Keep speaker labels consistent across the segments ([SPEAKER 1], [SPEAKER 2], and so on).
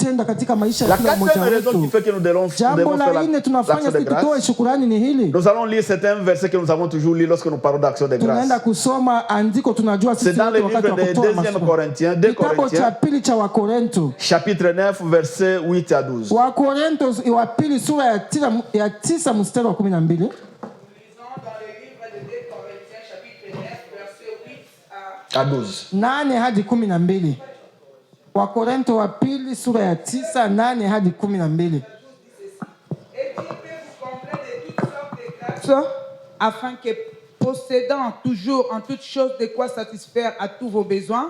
[SPEAKER 1] kutenda katika maisha
[SPEAKER 2] La
[SPEAKER 1] ya kila mmoja
[SPEAKER 2] quatrième raison qui
[SPEAKER 1] wetu.
[SPEAKER 2] fait que nous devons
[SPEAKER 1] Jambo la
[SPEAKER 2] faire
[SPEAKER 1] nne tunafanya
[SPEAKER 2] l'action de
[SPEAKER 1] sisi tutoe
[SPEAKER 2] grâce.
[SPEAKER 1] shukrani ni hili.
[SPEAKER 2] Nous allons lire certains versets que nous avons toujours lus lorsque nous parlons d'action de grâce.
[SPEAKER 1] Tunaenda kusoma andiko tunajua
[SPEAKER 2] C'est
[SPEAKER 1] sisi
[SPEAKER 2] dans le
[SPEAKER 1] wote wakati
[SPEAKER 2] livre
[SPEAKER 1] wa
[SPEAKER 2] de
[SPEAKER 1] kutoa
[SPEAKER 2] 2
[SPEAKER 1] mashukrani.
[SPEAKER 2] Corinthiens, 2
[SPEAKER 1] Kitabu cha
[SPEAKER 2] Corinthiens,
[SPEAKER 1] pili cha Wakorinto.
[SPEAKER 2] chapitre 9, versets 8 à 12.
[SPEAKER 1] Wakorinto wa pili sura ya 9 mstari wa 12.
[SPEAKER 2] À 12.
[SPEAKER 1] 8 hadi 12. Wakorinto wa pili sura ya 9 8 hadi 12.
[SPEAKER 3] Et Dieu peut vous combler de toutes sortes de grâces, afin que, possédant toujours en toutes choses de quoi satisfaire à tous vos besoins,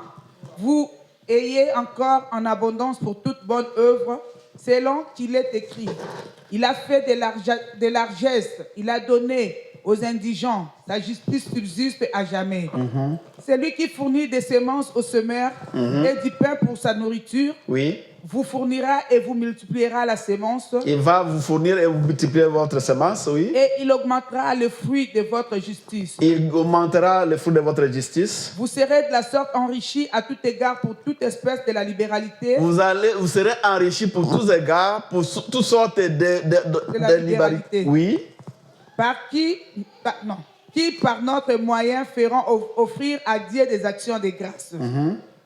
[SPEAKER 3] vous ayez encore en abondance pour toute bonne œuvre, selon qu'il est écrit. Il a fait de largesse, il a donné aux indigents, sa justice subsiste à jamais. C'est lui qui fournit des semences aux semeurs et du pain pour sa nourriture.
[SPEAKER 2] Oui.
[SPEAKER 3] Vous fournira et vous multipliera la semence.
[SPEAKER 2] Il va vous fournir et vous multiplier votre semence, oui.
[SPEAKER 3] Et il augmentera le fruit de votre justice.
[SPEAKER 2] Il augmentera le fruit de votre justice.
[SPEAKER 3] Vous serez de la sorte enrichis à tout égard pour toute espèce de la libéralité.
[SPEAKER 2] Vous serez enrichis pour tous égards, pour toutes sortes de libéralité. Oui.
[SPEAKER 3] Qui par notre moyen feront offrir à Dieu des actions de grâce.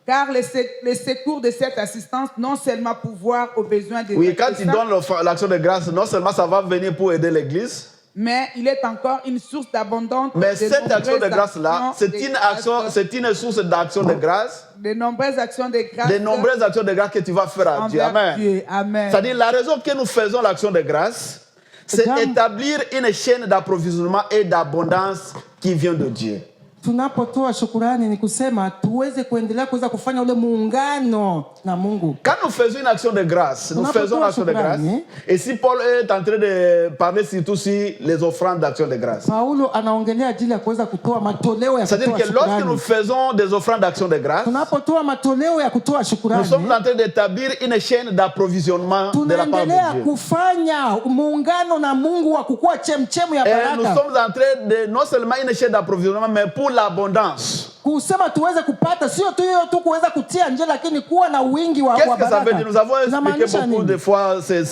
[SPEAKER 3] Car les secours de cette assistance, non seulement pourvoir aux besoins des
[SPEAKER 2] Oui, quand il donne l'action de grâce, non seulement ça va venir pour aider l'Église,
[SPEAKER 3] mais il est encore une source d'abondance.
[SPEAKER 2] Mais cette action de grâce-là, c'est une source d'action de grâce.
[SPEAKER 3] De nombreuses actions de grâce.
[SPEAKER 2] De nombreuses actions de grâce que tu vas faire à Dieu. Amen.
[SPEAKER 3] Amen.
[SPEAKER 2] C'est-à-dire, la raison que nous faisons l'action de grâce, c'est établir une chaîne d'approvisionnement et d'abondance qui vient de Dieu.
[SPEAKER 1] Tunapotoa shukrani ni kusema tuweze kuendelea kuweza kufanya ule muungano na Mungu.
[SPEAKER 2] Quand nous faisons une action de grâce, nous faisons l'action de grâce. Et si Paul est en train de parler surtout sur les offrandes d'action de grâce.
[SPEAKER 1] Paulo anaongelea ajili ya kuweza kutoa matoleo ya kutoa shukrani.
[SPEAKER 2] C'est-à-dire que lorsque nous faisons des offrandes d'action de grâce,
[SPEAKER 1] tunapotoa matoleo ya kutoa shukrani,
[SPEAKER 2] nous sommes en train d'établir une chaîne d'approvisionnement de la part de
[SPEAKER 1] Dieu.
[SPEAKER 2] Kufanya
[SPEAKER 1] muungano na Mungu wa kukua chemchemu ya baraka.
[SPEAKER 2] Et nous sommes en train de non seulement une chaîne d'approvisionnement mais pour l'abondance.
[SPEAKER 1] Kusema tuweze kupata sio tu hiyo tu kuweza kutia nje lakini kuwa na wingi wa baraka.
[SPEAKER 2] Qu'est-ce que ça veut dire? Nous avons expliqué beaucoup de fois ces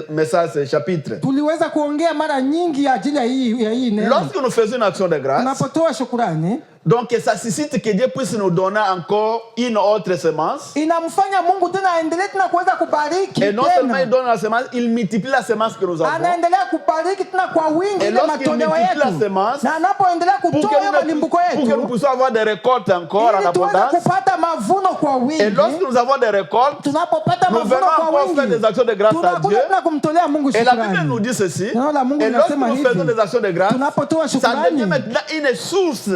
[SPEAKER 2] messages, ces chapitres.
[SPEAKER 1] Tuliweza kuongea mara nyingi ajili ya hii neno.
[SPEAKER 2] Lorsque nous faisons une action de grâce,
[SPEAKER 1] tunapotoa shukrani,
[SPEAKER 2] donc ça suscite que Dieu puisse nous donner encore une autre semence.
[SPEAKER 1] Inamfanya Mungu tena aendelee tena kuweza kubariki.
[SPEAKER 2] Et non seulement il donne la semence, il multiplie la semence que nous avons.
[SPEAKER 1] Anaendelea kubariki tena kwa wingi ile matoleo yetu. Na anapoendelea kutoa hiyo malimbuko yetu,
[SPEAKER 2] pour que nous puissions avoir des récoltes encore en abondance.
[SPEAKER 1] Kupata mavuno kwa wingi.
[SPEAKER 2] Et lorsque nous avons des récoltes,
[SPEAKER 1] tunapopata
[SPEAKER 2] nous venons encore faire des actions de grâce à Dieu.
[SPEAKER 1] Kumtolea Mungu shukrani.
[SPEAKER 2] Et la Bible nous dit ceci. Et lorsque nous faisons des actions de grâce, ça devient maintenant une source.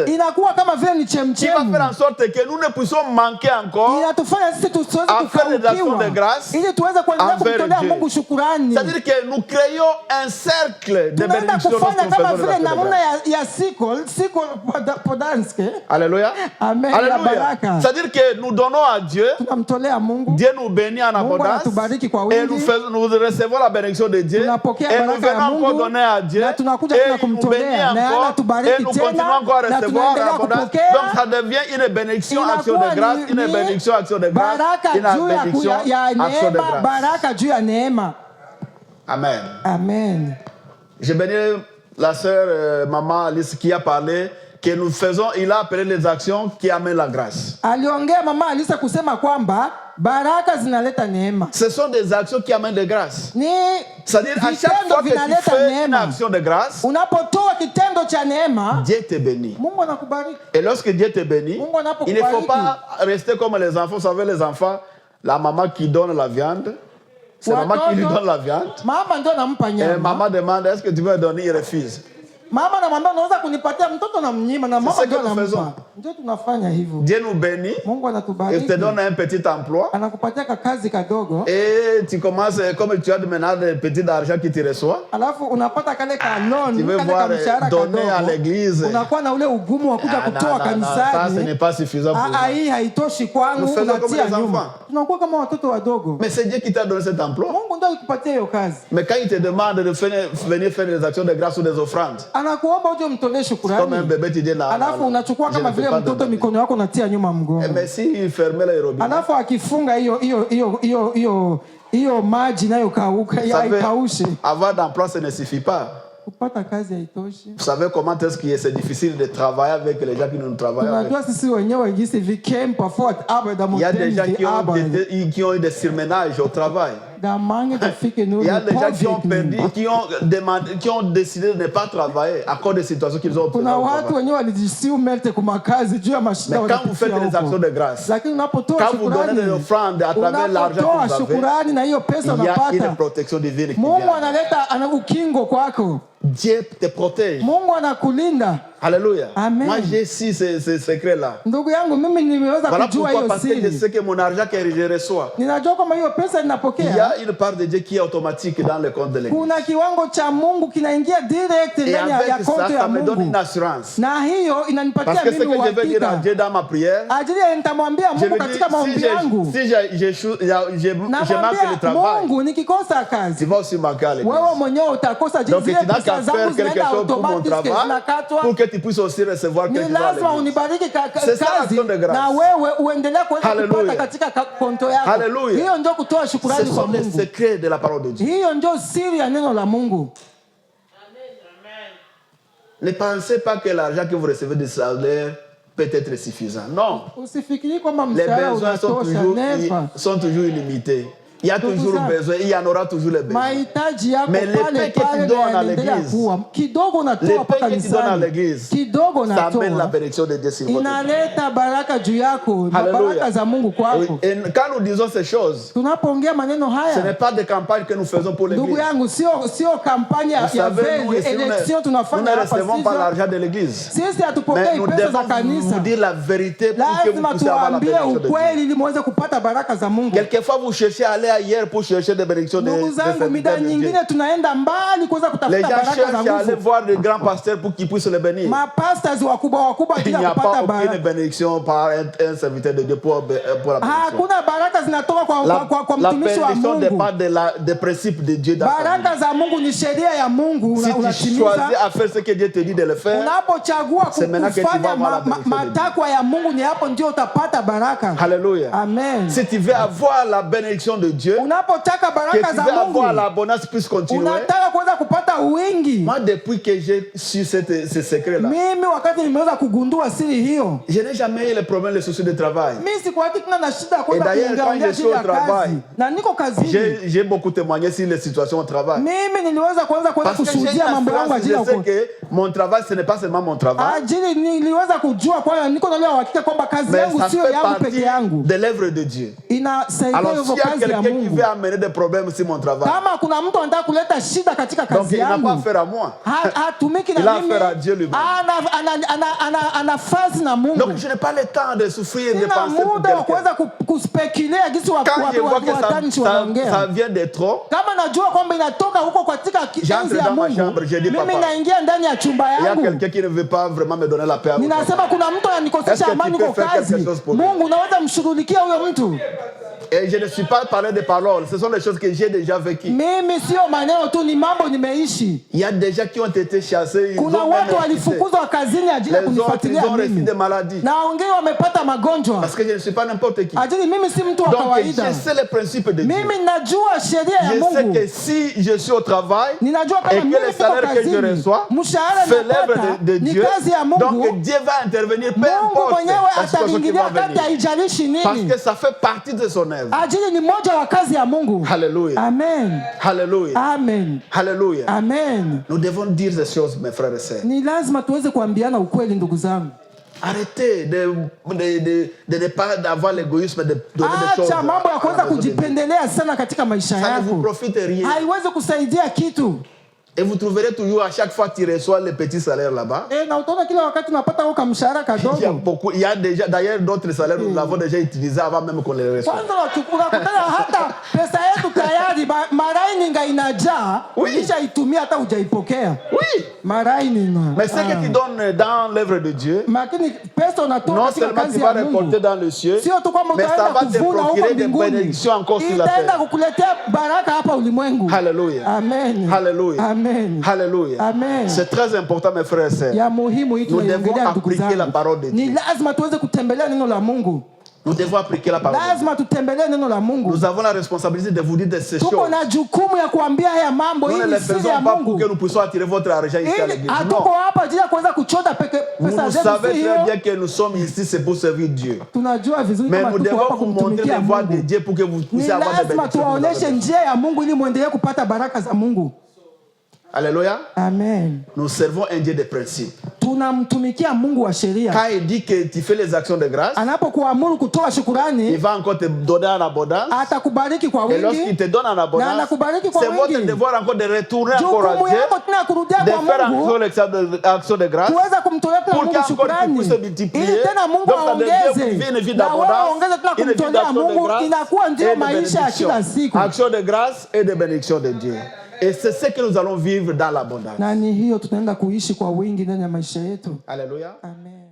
[SPEAKER 1] Kama vile ni chemchemi.
[SPEAKER 2] Qui va faire en sorte que nous ne puissions manquer encore à faire des actions de grâce envers Dieu. C'est-à-dire que nous créons un cercle de bénédiction lorsque nous faisons des actions de grâce. Alléluia.
[SPEAKER 1] Amen.
[SPEAKER 2] Alléluia. C'est-à-dire que nous donnons à Dieu, Dieu nous bénit en abondance, et nous recevons la bénédiction de Dieu, et nous venons encore donner à Dieu, et il nous bénit encore, et nous continuons encore à recevoir l'abondance. Donc ça devient une bénédiction action de grâce, une bénédiction action de grâce, une bénédiction action de grâce. Amen.
[SPEAKER 1] Amen.
[SPEAKER 2] Je bénis la sœur maman Alice qui a parlé que nous faisons, il a appelé les actions qui amènent la grâce.
[SPEAKER 1] Aliongea mama Alice kusema kwamba baraka zinaleta neema.
[SPEAKER 2] Ce sont des actions qui amènent de grâce. C'est-à-dire à chaque fois que tu fais une action de grâce,
[SPEAKER 1] unapotoa kitendo cha neema,
[SPEAKER 2] Dieu te bénit.
[SPEAKER 1] Mungu anakubariki.
[SPEAKER 2] Et lorsque Dieu te bénit, il ne faut pas rester comme les enfants. Vous savez, les enfants, la maman qui donne la viande, c'est maman qui lui donne la viande. Et maman demande, est-ce que tu veux donner? Il refuse.
[SPEAKER 1] Mama anamwambia unaweza kunipatia mtoto na mnyima na mama ndio anampa. Ndio tunafanya hivyo.
[SPEAKER 2] Dieu nous bénit.
[SPEAKER 1] Mungu anatubariki.
[SPEAKER 2] Il te donne un petit emploi.
[SPEAKER 1] Anakupatia kazi kadogo.
[SPEAKER 2] Et tu commences comme tu as maintenant des petits argent qui te reçoit.
[SPEAKER 1] Alafu unapata kale ka loan,
[SPEAKER 2] tu veux voir donner à l'église.
[SPEAKER 1] Unakuwa na ule ugumu wa kuja kutoa kanisani.
[SPEAKER 2] Ça ce n'est pas suffisant pour nous.
[SPEAKER 1] Hii haitoshi kwangu, unatia nyuma. Tunakuwa kama watoto wadogo.
[SPEAKER 2] Mais c'est Dieu qui t'a donné cet emploi.
[SPEAKER 1] Mungu ndio alikupatia hiyo kazi.
[SPEAKER 2] Mais quand il te demande de venir faire des actions de grâce ou des offrandes,
[SPEAKER 1] anakuomba uje mtolee shukrani.
[SPEAKER 2] Comme un bébé tu dis là.
[SPEAKER 1] Alafu unachukua kama vile mtoto mikono yako unatia nyuma mgongo.
[SPEAKER 2] Mais si il fermait les robinets.
[SPEAKER 1] Alafu akifunga hiyo maji nayo kauka haikaushe.
[SPEAKER 2] Avoir d'emploi ça ne suffit pas.
[SPEAKER 1] Kupata kazi haitoshi.
[SPEAKER 2] Vous savez comment est-ce que c'est difficile de travailler avec les gens qui ne travaillent pas.
[SPEAKER 1] Tunajua sisi wenyewe jinsi vikemp parfois arbeider
[SPEAKER 2] Il y a des gens qui ont eu des surménages au travail. Il y a des gens qui ont perdu, qui ont décidé de ne pas travailler à cause des situations qu'ils ont obtenues. Mais quand vous faites des actions de grâce, quand vous donnez des offrandes à travers l'argent que vous avez, il y a une protection divine qui vient. Dieu te protège. Alléluia.
[SPEAKER 1] Amen.
[SPEAKER 2] Moi j'ai su ce secret-là. Voilà pourquoi, parce que je sais que mon argent que je reçois, il y a une part de Dieu qui est automatique dans le compte de l'église. Et avec ça, ça me donne une assurance. Parce que ce que je vais dire à Dieu dans ma prière, je lui dis, si je manque le travail, tu vas aussi manquer à l'église. Donc tu n'as qu'à faire quelque chose pour mon travail, pour que tu puisses aussi recevoir quelque chose à l'église. C'est ça l'action de grâce. Alléluia. Alléluia. Ce sont les secrets de la parole de Dieu. Ne pensez pas que l'argent que vous recevez de salaire peut être suffisant. Non. Les besoins sont toujours illimités. Il y a toujours besoin, il y en aura toujours les besoins. Mais l'épée que tu donnes à l'église, ça amène la bénédiction de Dieu sur votre vie. Alléluia. Et quand nous disons ces choses, ce n'est pas des campagnes que nous faisons pour l'église. Vous savez, nous ne recevons pas l'argent de l'église. Mais nous devons vous dire la vérité pour que vous puissiez avoir la bénédiction de Dieu. Quelquefois, vous cherchez à aller ailleurs pour chercher des bénédictions de Dieu. Les gens cherchent à aller voir des grands pasteurs pour qu'ils puissent les bénir. Il n'y a pas aucune bénédiction par un serviteur de Dieu pour la bénédiction. La bénédiction dépend des principes de Dieu dans sa vie. Si tu choisis à faire ce que Dieu te dit de le faire, c'est maintenant que tu vas avoir la bénédiction de Dieu. Alléluia.
[SPEAKER 1] Amen.
[SPEAKER 2] Si tu veux avoir la bénédiction de Dieu, que tu veux avoir l'abondance puisse continuer. Moi, depuis que j'ai su ce secret-là, je n'ai jamais eu le problème, le souci de travail. Et d'ailleurs, quand je suis au travail, j'ai beaucoup témoigné sur les situations au travail. Parce que j'ai je sais que mon travail, ce n'est pas seulement mon travail, mais ça fait partie de l'œuvre de Dieu. Alors, s'il y a quelqu'un qui veut amener des problèmes sur mon travail, donc il n'a pas affaire à moi. Il a affaire à Dieu lui-même. Donc je n'ai pas le temps de souffrir, de penser pour quelqu'un. Quand je vois que ça vient de trop, j'entre dans ma chambre, je dis papa, il y a quelqu'un qui ne veut pas vraiment me donner la paix. Est-ce que tu peux faire quelque chose pour lui? Et je ne suis pas parlé de paroles, ce sont des choses que j'ai déjà vécues. Il y a des gens qui ont été chassés, ils ont reçu des maladies. Parce que je ne suis pas n'importe qui. Donc je sais les principes de Dieu. Je sais que si je suis au travail et que le salaire que je reçois fait l'œuvre de Dieu, donc Dieu va intervenir, peu importe la situation qui va venir. Parce que ça fait partie de son œuvre. Alléluia.
[SPEAKER 1] Amen.
[SPEAKER 2] Alléluia.
[SPEAKER 1] Amen.
[SPEAKER 2] Alléluia.
[SPEAKER 1] Amen.
[SPEAKER 2] Nous devons dire ces choses, mes frères et sœurs. Arrêtez de ne pas avoir l'égoïsme de donner des choses. Ça ne vous profite rien. Et vous trouverez toujours à chaque fois que tu reçois les petits salaires là-bas. Il y a déjà, d'ailleurs, d'autres salaires, nous l'avons déjà utilisé avant même qu'on les reçoive.
[SPEAKER 1] maraining inajaa, ulishaitumia hata hujaipokea.
[SPEAKER 2] Oui.
[SPEAKER 1] Maraining.
[SPEAKER 2] Mais ce que tu donnes dans l'œuvre de Dieu,
[SPEAKER 1] Makini pesa unatoa
[SPEAKER 2] non
[SPEAKER 1] katika
[SPEAKER 2] seulement
[SPEAKER 1] kazi
[SPEAKER 2] tu vas
[SPEAKER 1] ya Mungu.
[SPEAKER 2] récolter dans le ciel,
[SPEAKER 1] Sio tu kwamba
[SPEAKER 2] mais ça
[SPEAKER 1] utaenda
[SPEAKER 2] va te
[SPEAKER 1] kuvuna huko
[SPEAKER 2] procurer des
[SPEAKER 1] mbinguni.
[SPEAKER 2] bénédictions encore sur la
[SPEAKER 1] Itaenda
[SPEAKER 2] terre.
[SPEAKER 1] kukuletea baraka hapa ulimwengu.
[SPEAKER 2] Alléluia.
[SPEAKER 1] Amen.
[SPEAKER 2] Alléluia.
[SPEAKER 1] Amen.
[SPEAKER 2] Alléluia.
[SPEAKER 1] Amen.
[SPEAKER 2] C'est très important, mes frères et sœurs.
[SPEAKER 1] Ya muhimu hii
[SPEAKER 2] Nous devons
[SPEAKER 1] tunaiongelea ndugu
[SPEAKER 2] appliquer la
[SPEAKER 1] zangu.
[SPEAKER 2] parole de
[SPEAKER 1] Ni
[SPEAKER 2] Dieu.
[SPEAKER 1] lazima tuweze kutembelea neno la Mungu.
[SPEAKER 2] Nous devons appliquer la parole de Dieu.
[SPEAKER 1] Lazima tutembelee neno la Mungu.
[SPEAKER 2] Nous avons la responsabilité de vous dire de ces choses.
[SPEAKER 1] Tuko na jukumu ya kuambia haya mambo
[SPEAKER 2] Nous ne
[SPEAKER 1] hii
[SPEAKER 2] les
[SPEAKER 1] ni siri
[SPEAKER 2] faisons
[SPEAKER 1] ya
[SPEAKER 2] pas pour
[SPEAKER 1] Mungu.
[SPEAKER 2] que nous puissions attirer votre argent ici à
[SPEAKER 1] Ili
[SPEAKER 2] l'église.
[SPEAKER 1] hatuko
[SPEAKER 2] Non.
[SPEAKER 1] hapa ajili ya kuweza kuchota
[SPEAKER 2] Vous
[SPEAKER 1] pesa zetu
[SPEAKER 2] savez
[SPEAKER 1] si
[SPEAKER 2] très
[SPEAKER 1] hiyo.
[SPEAKER 2] bien que nous sommes ici, c'est pour servir Dieu.
[SPEAKER 1] Tunajua vizuri
[SPEAKER 2] Mais
[SPEAKER 1] kama
[SPEAKER 2] nous
[SPEAKER 1] tuko
[SPEAKER 2] devons
[SPEAKER 1] hapa
[SPEAKER 2] vous montrer
[SPEAKER 1] kumtumikia
[SPEAKER 2] les voies de
[SPEAKER 1] Mungu.
[SPEAKER 2] Dieu pour que vous
[SPEAKER 1] Ni
[SPEAKER 2] puissiez avoir des
[SPEAKER 1] lazima
[SPEAKER 2] bénédictions.
[SPEAKER 1] tuwaoneshe njia ya Mungu ili muendelee kupata baraka za Mungu.
[SPEAKER 2] Alléluia.
[SPEAKER 1] Amen.
[SPEAKER 2] Nous servons un Dieu de principe.
[SPEAKER 1] Tunamtumikia Mungu wa sheria.
[SPEAKER 2] Quand il dit que tu fais les actions de grâce,
[SPEAKER 1] Anapokuamuru kutoa
[SPEAKER 2] il
[SPEAKER 1] shukrani,
[SPEAKER 2] va encore te donner en abondance.
[SPEAKER 1] atakubariki kwa
[SPEAKER 2] Et lorsqu'il
[SPEAKER 1] wingi.
[SPEAKER 2] te donne en
[SPEAKER 1] Na
[SPEAKER 2] abondance,
[SPEAKER 1] anakubariki kwa
[SPEAKER 2] c'est votre
[SPEAKER 1] wingi.
[SPEAKER 2] devoir encore de retourner encore à
[SPEAKER 1] Jukumu
[SPEAKER 2] Dieu,
[SPEAKER 1] yako tena kurudia
[SPEAKER 2] de
[SPEAKER 1] kwa
[SPEAKER 2] faire
[SPEAKER 1] Mungu,
[SPEAKER 2] encore l'action de grâce,
[SPEAKER 1] kuweza kumtolea tena
[SPEAKER 2] pour
[SPEAKER 1] Mungu
[SPEAKER 2] qu'encore tu
[SPEAKER 1] shukrani.
[SPEAKER 2] puisses multiplier.
[SPEAKER 1] Ili tena Mungu
[SPEAKER 2] Donc ça devient
[SPEAKER 1] aongeze.
[SPEAKER 2] une vie
[SPEAKER 1] Na wewe
[SPEAKER 2] d'abondance,
[SPEAKER 1] aongeze tena
[SPEAKER 2] une vie
[SPEAKER 1] kumtolea
[SPEAKER 2] d'action de
[SPEAKER 1] Mungu,
[SPEAKER 2] grâce
[SPEAKER 1] inakuwa
[SPEAKER 2] et
[SPEAKER 1] ndio
[SPEAKER 2] de
[SPEAKER 1] maisha ya
[SPEAKER 2] bénédiction.
[SPEAKER 1] kila siku.
[SPEAKER 2] Action de grâce et de bénédiction de Dieu. Et c'est ce que nous allons vivre dans l'abondance.
[SPEAKER 1] Na ni hiyo tunaenda kuishi kwa wingi ndani ya maisha yetu.
[SPEAKER 2] Alléluia.
[SPEAKER 1] Amen.